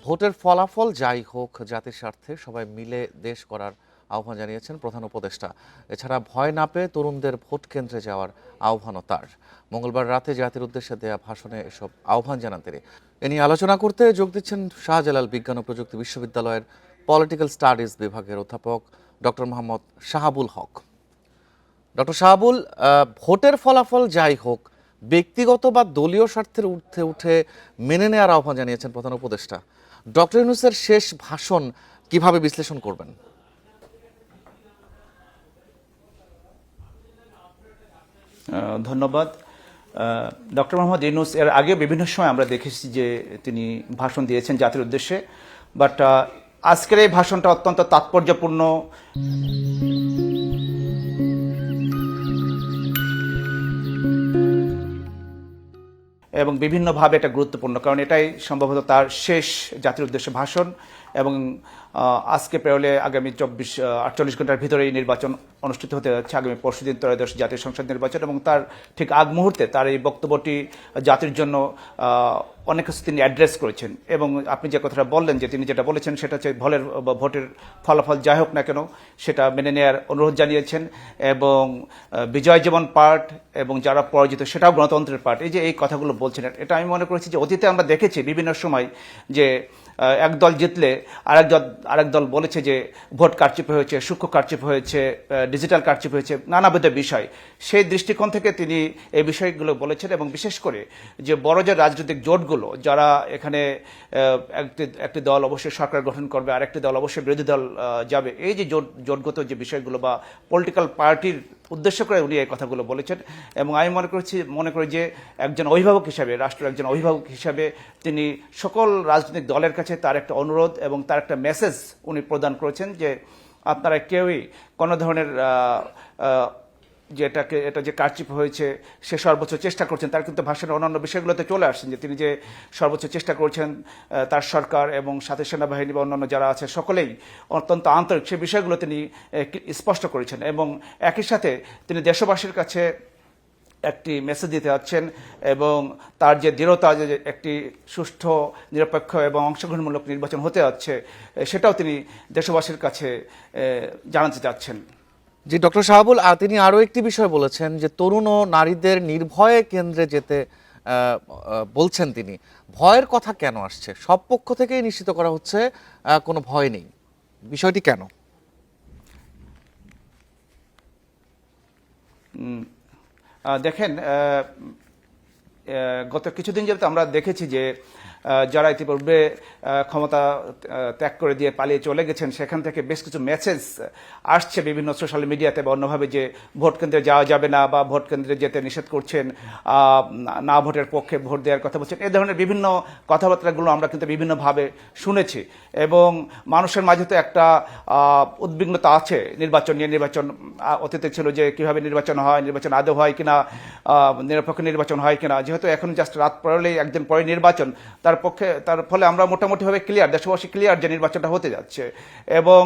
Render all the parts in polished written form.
ভোটের ফলাফল যাই হোক জাতির স্বার্থে সবাই মিলে দেশ করার আহ্বান জানিয়েছেন প্রধান উপদেষ্টা। এছাড়া ভয় না পেয়ে তরুণদের ভোট কেন্দ্রে যাওয়ার আহ্বানও তার। মঙ্গলবার রাতে জাতির উদ্দেশ্যে দেয়া ভাষণে এসব আহ্বান জানান তিনি। এ নিয়ে আলোচনা করতে যোগ দিচ্ছেন শাহজালাল বিজ্ঞান ও প্রযুক্তি বিশ্ববিদ্যালয়ের পলিটিক্যাল স্টাডিজ বিভাগের অধ্যাপক ডক্টর মোহাম্মদ শাহাবুল হক। ডক্টর শাহাবুল, ভোটের ফলাফল যাই হোক ব্যক্তিগত বা দলীয় স্বার্থের ঊর্ধ্বে উঠে মেনে নেওয়ার আহ্বান জানিয়েছেন প্রধান উপদেষ্টা। ডক্টর ইউনূসের শেষ ভাষণ কিভাবে বিশ্লেষণ করবেন? ধন্যবাদ। ডক্টর মোহাম্মদ ইউনূস এর আগে বিভিন্ন সময় আমরা দেখেছি যে তিনি ভাষণ দিয়েছেন জাতির উদ্দেশ্যে, বাট আজকের এই ভাষণটা অত্যন্ত তাৎপর্যপূর্ণ এবং বিভিন্নভাবে এটা গুরুত্বপূর্ণ, কারণ এটাই সম্ভবত তার শেষ জাতির উদ্দেশ্যে ভাষণ। এবং আজকে পেরোলে আগামী 48 ঘন্টার ভিতরেই নির্বাচন অনুষ্ঠিত হতে যাচ্ছে, আগামী পরশুদিন ত্রয়োদশ জাতীয় সংসদ নির্বাচন। এবং তার ঠিক আগ মুহূর্তে তার এই বক্তব্যটি জাতির জন্য অনেক কিছু তিনি অ্যাড্রেস করেছেন। এবং আপনি যে কথাটা বললেন, যে তিনি যেটা বলেছেন সেটা হচ্ছে ভোটের ফলাফল যাই হোক না কেন সেটা মেনে নেওয়ার অনুরোধ জানিয়েছেন। এবং বিজয় যেমন পার্ট এবং যারা পরাজিত সেটাও গণতন্ত্রের পার্ট, এই যে এই কথাগুলো বলছেন, এটা আমি মনে করেছি যে অতীতে আমরা দেখেছি বিভিন্ন সময় যে এক দল জিতলে আরেক দল বলেছে যে ভোট কারচুপি হয়েছে, সূক্ষ্ম কারচুপি হয়েছে, ডিজিটাল কারচুপি হয়েছে, নানাবিধ বিষয়। সেই দৃষ্টিকোণ থেকে তিনি এই বিষয়গুলো বলেছেন। এবং বিশেষ করে যে বড় যে রাজনৈতিক জোটগুলো, যারা এখানে একটি দল অবশ্যই সরকার গঠন করবে, আরেকটি দল অবশ্যই বিরোধী দল যাবে, এই যে জোটগত যে বিষয়গুলো বা পলিটিক্যাল পার্টির উদ্দেশ্য করে উনি এই কথাগুলো বলেছেন। এবং আমি মনে করি যে একজন অভিভাবক হিসাবে, রাষ্ট্রের একজন অভিভাবক হিসাবে তিনি সকল রাজনৈতিক দলের কাছে তার একটা অনুরোধ এবং তার একটা মেসেজ উনি প্রদান করেছেন যে আপনারা কেউই কোনো ধরনের এটা যে কারচুপি হয়েছে সে সর্বোচ্চ চেষ্টা করছেন, তার কিন্তু ভাষণের অন্যান্য বিষয়গুলোতে চলে আসছেন যে তিনি যে সর্বোচ্চ চেষ্টা করছেন, তার সরকার এবং সাথে সেনাবাহিনী বা অন্যান্য যারা আছে সকলেই অত্যন্ত আন্তরিক, সে বিষয়গুলো তিনি স্পষ্ট করেছেন। এবং একই সাথে তিনি দেশবাসীর কাছে একটি মেসেজ দিতে যাচ্ছেন এবং তার যে দৃঢ়তা, যে একটি সুষ্ঠু, নিরপেক্ষ এবং অংশগ্রহণমূলক নির্বাচন হতে যাচ্ছে, সেটাও তিনি দেশবাসীর কাছে জানাতে চাচ্ছেন। জি ডক্টর শাহাবুল, তিনি আরও একটি বিষয় বলেছেন যে তরুণ ও নারীদের নির্ভয়ে কেন্দ্রে যেতে বলছেন তিনি। ভয়ের কথা কেন আসছে? সব পক্ষ থেকেই নিশ্চিত করা হচ্ছে কোনো ভয় নেই, বিষয়টি কেন? দেখেন, গত কিছুদিন যাবত আমরা দেখেছি যে যারা ইতিপূর্বে ক্ষমতা ত্যাগ করে দিয়ে পালিয়ে চলে গেছেন, সেখান থেকে বেশ কিছু মেসেজ আসছে বিভিন্ন সোশ্যাল মিডিয়াতে বা অন্যভাবে, যে ভোট কেন্দ্রে যাওয়া যাবে না বা ভোট কেন্দ্রে যেতে নিষেধ করছেন, না ভোটের পক্ষে ভোট দেওয়ার কথা বলছেন। এই ধরনের বিভিন্ন কথাবার্তাগুলো আমরা কিন্তু বিভিন্নভাবে শুনেছি। এবং মানুষের মাঝে তো একটা উদ্বিগ্নতা আছে নির্বাচন নিয়ে। নির্বাচন অতীতে ছিল যে কিভাবে নির্বাচন হয়, নির্বাচন আদৌ হয় কিনা, নিরপেক্ষ নির্বাচন হয় কিনা। যেহেতু এখন জাস্ট রাত পড়লেই একদিন পরে নির্বাচন, তার ফলে আমরা মোটামুটিভাবে ক্লিয়ার, দেশবাসী ক্লিয়ার যে নির্বাচনটা হতে যাচ্ছে। এবং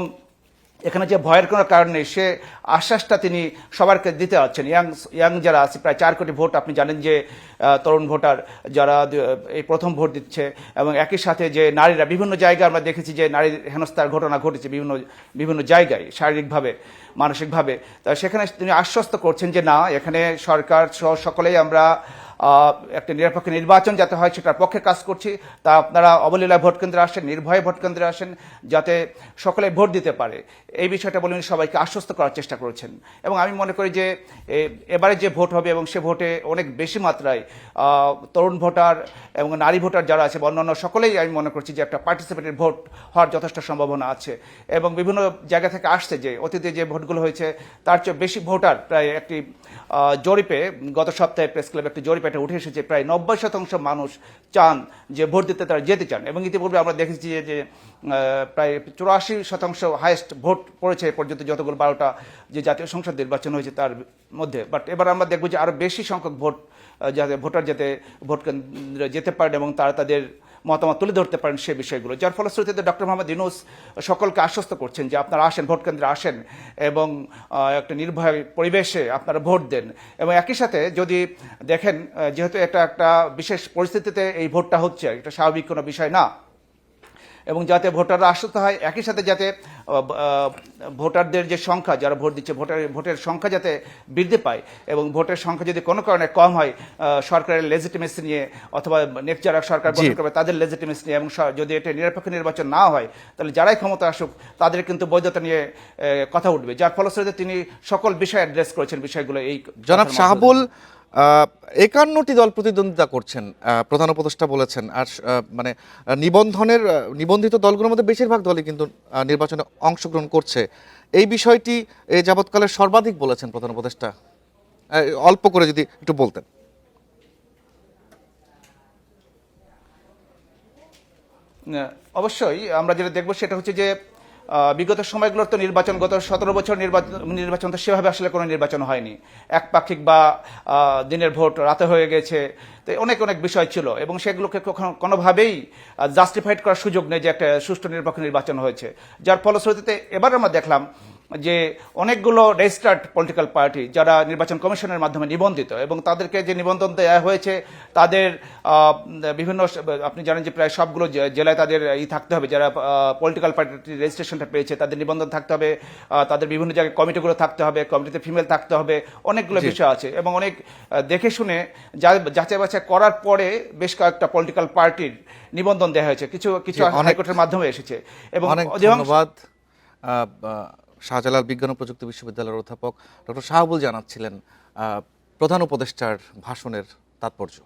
এখানে যে ভয়ের কোনো কারণ নেই, সে আশ্বাসটা তিনি সবারকে দিতে যাচ্ছেন। ইয়াং যারা আছে, প্রায় 4 কোটি ভোট, আপনি জানেন যে তরুণ ভোটার যারা এই প্রথম ভোট দিচ্ছে। এবং একই সাথে যে নারীরা, বিভিন্ন জায়গায় আমরা দেখেছি যে নারীর হেনস্থার ঘটনা ঘটেছে বিভিন্ন জায়গায়, শারীরিকভাবে, মানসিকভাবে। তা সেখানে তিনি আশ্বস্ত করছেন যে না, এখানে সরকার সহ সকলেই আমরা একটা নিরপেক্ষ নির্বাচন যাতে হয় সেটার পক্ষে কাজ করছি। তা আপনারা অবলীলায় ভোট কেন্দ্রে আসেন, নির্ভয়ে ভোট কেন্দ্রে আসেন, যাতে সকলে ভোট দিতে পারে। এই বিষয়টা বলে উনি সবাইকে আশ্বস্ত করার চেষ্টা করেছেন। এবং আমি মনে করি যে এবারে যে ভোট হবে এবং সে ভোটে অনেক বেশি মাত্রায় তরুণ ভোটার এবং নারী ভোটার যারা আছে, অন্যান্য সকলেই আমি মনে করছি যে একটা পার্টিসিপেটেড ভোট হওয়ার যথেষ্ট সম্ভাবনা আছে। এবং বিভিন্ন জায়গা থেকে আসছে যে অতীতে যে ভোটগুলো হয়েছে তার চেয়ে বেশি ভোটার, প্রায় একটি জরিপে, গত সপ্তাহে প্রেস ক্লাবে একটি জরিপে এটা উঠে এসেছে, প্রায় 90% মানুষ চান যে ভোট দিতে তারা যেতে চান। এবং ইতিপূর্বে আমরা দেখেছি যে প্রায় 84% হাইয়েস্ট ভোট পড়েছে পর্যন্ত, যতগুলো 12টা যে জাতীয় সংসদ নির্বাচন হয়েছে তার মধ্যে। বাট এবার আমরা দেখব যে আরও বেশি সংখ্যক ভোটার যাতে ভোট কেন্দ্রে যেতে পারেন এবং তারা তাদের মতামত তুলে ধরতে পারেন সে বিষয়গুলো। যার ফলশ্রুতিতে ডক্টর মোহাম্মদ ইউনূস সকলকে আশ্বস্ত করছেন যে আপনারা আসেন, ভোট কেন্দ্রে আসেন এবং একটা নির্ভয় পরিবেশে আপনারা ভোট দেন। এবং একই সাথে যদি দেখেন, যেহেতু এটা একটা বিশেষ পরিস্থিতিতে এই ভোটটা হচ্ছে, এটা স্বাভাবিক কোনো বিষয় না। এবং যাতে ভোটাররা আশ্বস্ত হয়, একই সাথে যাতে ভোটারদের যে সংখ্যা, যারা ভোট দিচ্ছে ভোটের সংখ্যা যাতে বৃদ্ধি পায়, এবং ভোটের সংখ্যা যদি কোনো কারণে কম হয় সরকারের লেজিটিমেসি নিয়ে, অথবা নেক্সট যারা সরকার গঠন করবে তাদের লেজিটিমেসি নিয়ে, এবং যদি এটা নিরপেক্ষ নির্বাচন না হয় তাহলে যারাই ক্ষমতা আসুক তাদের কিন্তু বৈধতা নিয়ে কথা উঠবে, যার ফলশ্রুতিতে তিনি সকল বিষয় অ্যাড্রেস করেছেন বিষয়গুলো। এই জনাব শাহাবুল, 51টি দল প্রতিদ্বন্দ্বিতা করছেন, প্রধান উপদেষ্টা বলেছেন। আর মানে নিবন্ধিত দলগুলোর মধ্যে বেশিরভাগ দলই কিন্তু নির্বাচনে অংশগ্রহণ করছে। এই বিষয়টি এই যাবৎকালের সর্বাধিক বলেছেন প্রধান উপদেষ্টা। অল্প করে যদি একটু বলতেন। অবশ্যই আমরা যেটা দেখবো সেটা হচ্ছে যে বিগত সময়গুলোর তো নির্বাচন, গত 17 বছর নির্বাচন তো সেভাবে আসলে কোনো নির্বাচন হয়নি, একপাক্ষিক বা দিনের ভোট রাতে হয়ে গেছে, তো অনেক অনেক বিষয় ছিল, এবং সেগুলোকে কোনোভাবেই জাস্টিফাইড করার সুযোগ নেই যে একটা সুষ্ঠু নিরপেক্ষ নির্বাচন হয়েছে। যার ফলশ্রুতিতে এবার আমরা দেখলাম যে অনেকগুলো রেজিস্টার্ড পলিটিক্যাল পার্টি যারা নির্বাচন কমিশনের মাধ্যমে নিবন্ধিত, এবং তাদেরকে যে নিবন্ধন দেওয়া হয়েছে তাদের বিভিন্ন, আপনি জানেন যে প্রায় সবগুলো জেলায় তাদের থাকতে হবে, যারা পলিটিক্যাল পার্টির রেজিস্ট্রেশনটা পেয়েছে তাদের নিবন্ধন থাকতে হবে, তাদের বিভিন্ন জায়গায় কমিটিগুলো থাকতে হবে, কমিটিতে ফিমেল থাকতে হবে, অনেকগুলো বিষয় আছে, এবং অনেক দেখে শুনে যাচাই বাছাই করার পরে বেশ কয়েকটা পলিটিক্যাল পার্টির নিবন্ধন দেওয়া হয়েছে, কিছু কিছু হাইকোর্টের মাধ্যমে এসেছে। এবং অনেক ধন্যবাদ। শাহজালাল বিজ্ঞান ও প্রযুক্তি বিশ্ববিদ্যালয়ের অধ্যাপক ডক্টর শাহাবুল জানাচ্ছিলেন প্রধান উপদেষ্টার ভাষণের তাৎপর্য।